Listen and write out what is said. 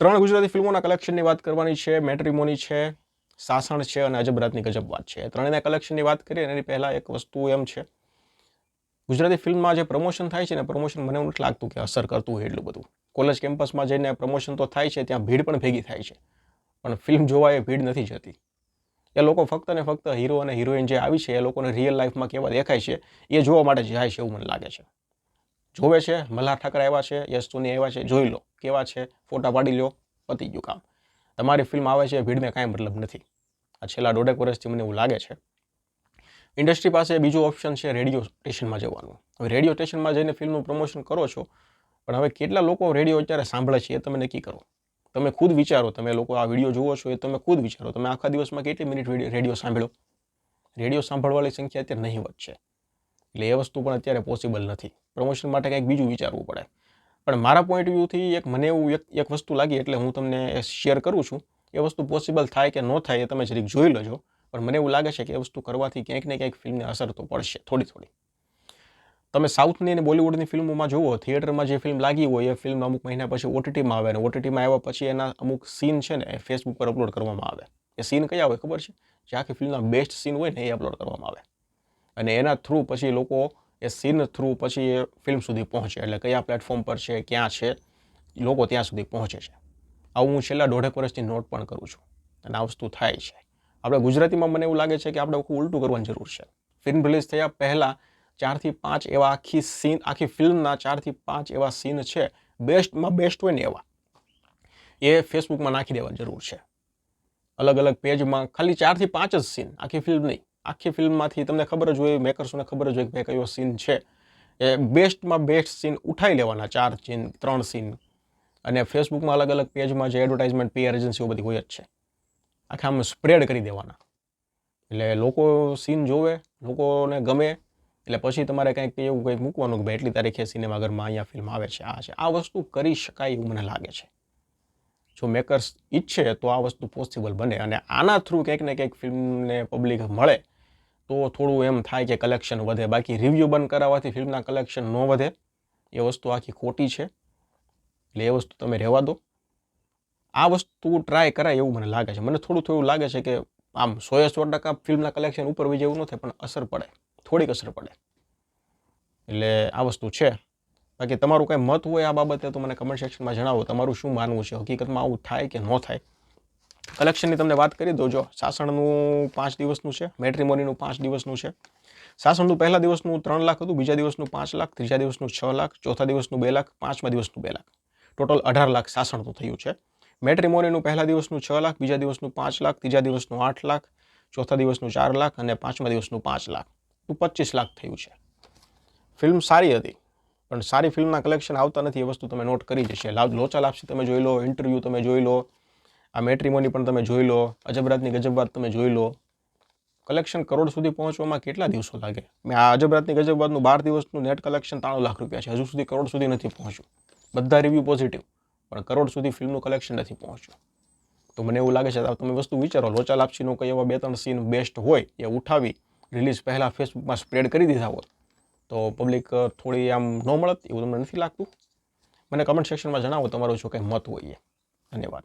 ત્રણ ગુજરાતી ફિલ્મોના કલેક્શનની વાત કરવાની છે. મેટ્રિમોની છે, સાસણ છે અને અજબ રાતની ગજબ વાત છે. ત્રણેયના કલેક્શનની વાત કરીએ એની પહેલાં એક વસ્તુ એમ છે, ગુજરાતી ફિલ્મમાં જે પ્રમોશન થાય છે ને, પ્રમોશન મને એવું નથી લાગતું કે અસર કરતું હોય એટલું બધું. કોલેજ કેમ્પસમાં જઈને પ્રમોશન તો થાય છે, ત્યાં ભીડ પણ ભેગી થાય છે, પણ ફિલ્મ જોવા એ ભીડ નથી જતી. એ લોકો ફક્ત ને ફક્ત હીરો અને હિરોઈન જે આવી છે એ લોકોને રિયલ લાઈફમાં કેવા દેખાય છે એ જોવા માટે જાય છે એવું મને લાગે છે. જોવે છે મલ્હાર ઠાકર આવ્યા છે, યશ સોની આવ્યા છે, જોઈ લો કેવા છે, ફોટા પાડી લો, પતી ગયું કામ. તમારી ફિલ્મ આવે છે ભીડને કાંઈ મતલબ નથી. આ છેલ્લા 1.5 વર્ષથી મને એવું લાગે છે. ઇન્ડસ્ટ્રી પાસે બીજું ઓપ્શન છે રેડિયો સ્ટેશનમાં જવાનું. હવે રેડિયો સ્ટેશનમાં જઈને ફિલ્મનું પ્રમોશન કરો છો, પણ હવે કેટલા લોકો રેડિયો અત્યારે સાંભળે છે એ તમે નક્કી કરો. તમે ખુદ વિચારો, તમે લોકો આ વિડીયો જુઓ છો એ તમે ખુદ વિચારો, તમે આખા દિવસમાં કેટલી મિનિટ રેડિયો સાંભળો? રેડિયો સાંભળવાની સંખ્યા અત્યારે નહીવત છે. એટલે એ વસ્તુ પણ અત્યારે પોસિબલ નથી. પ્રમોશન માટે કંઈક બીજું વિચારવું પડે. પણ મારા પોઈન્ટ વ્યૂથી મને એવું એક વસ્તુ લાગી એટલે હું તમને શેર કરું છું. એ વસ્તુ પોસિબલ થાય કે ન થાય એ તમે જરીક જોઈ લેજો. પણ મને એવું લાગે છે કે એ વસ્તુ કરવાથી ક્યાંક ને ક્યાંક ફિલ્મને અસર તો પડશે થોડી. તમે સાઉથની અને બોલિવૂડની ફિલ્મોમાં જુઓ, થિયેટરમાં જે ફિલ્મ લાગી હોય એ ફિલ્મ અમુક મહિના પછી OTTમાં આવે, અને OTTમાં આવ્યા પછી એના અમુક સીન છે ને એ ફેસબુક પર અપલોડ કરવામાં આવે. એ સીન કયા હોય ખબર છે? જે આખી ફિલ્મના બેસ્ટ સીન હોય ને એ અપલોડ કરવામાં આવે, અને એના થ્રુ પછી લોકો એ સીન થ્રુ પછી એ ફિલ્મ સુધી પહોંચે. એટલે કયા પ્લેટફોર્મ પર છે, ક્યાં છે, લોકો ત્યાં સુધી પહોંચે છે. આવું હું છેલ્લા 1.5 વર્ષથી નોટ પણ કરું છું, અને આ વસ્તુ થાય છે. આપણે ગુજરાતીમાં મને એવું લાગે છે કે આપણે ઉલટું કરવાની જરૂર છે. ફિલ્મ રિલીઝ થયા પહેલાં 4 થી 5 એવા આખી ફિલ્મના 4 થી 5 એવા સીન છે, બેસ્ટમાં બેસ્ટ હોય ને એવા, એ ફેસબુકમાં નાખી દેવાની જરૂર છે. અલગ અલગ પેજમાં ખાલી 4 થી 5 જ સીન, આખી ફિલ્મ નહીં. આખી ફિલ્મમાંથી તમને ખબર જ હોય, મેકર્સોને ખબર જ હોય કે ભાઈ કયો સીન છે, એ બેસ્ટમાં બેસ્ટ સીન ઉઠાવી લેવાના, 4 સીન, 3 સીન, અને ફેસબુકમાં અલગ અલગ પેજમાં જે એડવર્ટાઇઝમેન્ટ PR એજન્સીઓ બધી હોય જ છે, આખા આમ સ્પ્રેડ કરી દેવાના. એટલે લોકો સીન જોવે, લોકોને ગમે, એટલે પછી તમારે કંઈક એવું કંઈક મૂકવાનું કે ભાઈ એટલી તારીખે સિનેમાઘરમાં અહીંયા ફિલ્મ આવે છે, આ છે. આ વસ્તુ કરી શકાય એવું મને લાગે છે. જો મેકર્સ ઈચ્છે તો આ વસ્તુ પોસિબલ બને, અને આના થ્રુ કંઈક ને કંઈક ફિલ્મને પબ્લિક મળે તો થોડું એમ થાય કે કલેક્શન વધે. બાકી રિવ્યૂ બંધ કરાવવાથી ફિલ્મના કલેક્શન ન વધે, એ વસ્તુ આખી ખોટી છે. એટલે એ વસ્તુ તમે રહેવા દો. આ વસ્તુ ટ્રાય કરાય એવું મને લાગે છે. મને થોડું એવું લાગે છે કે આમ 100% ફિલ્મના કલેક્શન ઉપર વહી જાય એવું ન થાય, પણ અસર પડે, થોડીક અસર પડે. એટલે આ વસ્તુ છે. બાકી તમારું કંઈ મત હોય આ બાબતે તો મને કમેન્ટ સેક્શનમાં જણાવો. તમારું શું માનવું છે? હકીકતમાં આવું થાય કે ન થાય? કલેક્શનની તમને વાત કરી દો. જો સાસણનું 5 દિવસનું છે, મેટ્રિમોનીનું 5 દિવસનું છે. સાસણનું પહેલા દિવસનું 3 લાખ હતું, બીજા દિવસનું 5 લાખ, ત્રીજા દિવસનું 6 લાખ, ચોથા દિવસનું 2 લાખ, પાંચમા દિવસનું 2 લાખ, ટોટલ 18 લાખ સાસણનું થયું છે. મેટ્રિમોનીનું પહેલા દિવસનું 6 લાખ, બીજા દિવસનું 5 લાખ, ત્રીજા દિવસનું 8 લાખ, ચોથા દિવસનું 4 લાખ અને પાંચમા દિવસનું 5 લાખ, તો 25 લાખ થયું છે. ફિલ્મ સારી હતી, પણ સારી ફિલ્મના કલેક્શન આવતા નથી, એ વસ્તુ તમે નોટ કરી જશે. લોચા લાપસી તમે જોઈ લો, ઇન્ટરવ્યૂ તમે જોઈ લો, આ મેટ્રિમોની પણ તમે જોઈ લો, અજબ રાતની ગજબ વાત તમે જોઈ લો. કલેક્શન કરોડ સુધી પહોંચવામાં કેટલા દિવસો લાગે? મેં આ અજબ રાતની ગજબ વાતનું 12 દિવસનું નેટ કલેક્શન 93 લાખ રૂપિયા છે. હજુ સુધી કરોડ સુધી નથી પહોંચ્યું. બધા રિવ્યૂ પોઝિટિવ, પણ કરોડ સુધી ફિલ્મનું કલેક્શન નથી પહોંચ્યું. તો મને એવું લાગે છે તમે વસ્તુ વિચારો, લોચા લાપસીનો કંઈ એવા 2-3 સીન બેસ્ટ હોય એ ઉઠાવી રિલીઝ પહેલાં ફેસબુકમાં સ્પ્રેડ કરી દીધા હોત તો પબ્લિક થોડી આમ ન મળત એવું તમને નથી લાગતું? મને કમેન્ટ સેક્શનમાં જણાવો તમારું જો કંઈ મત હોય એ. ધન્યવાદ.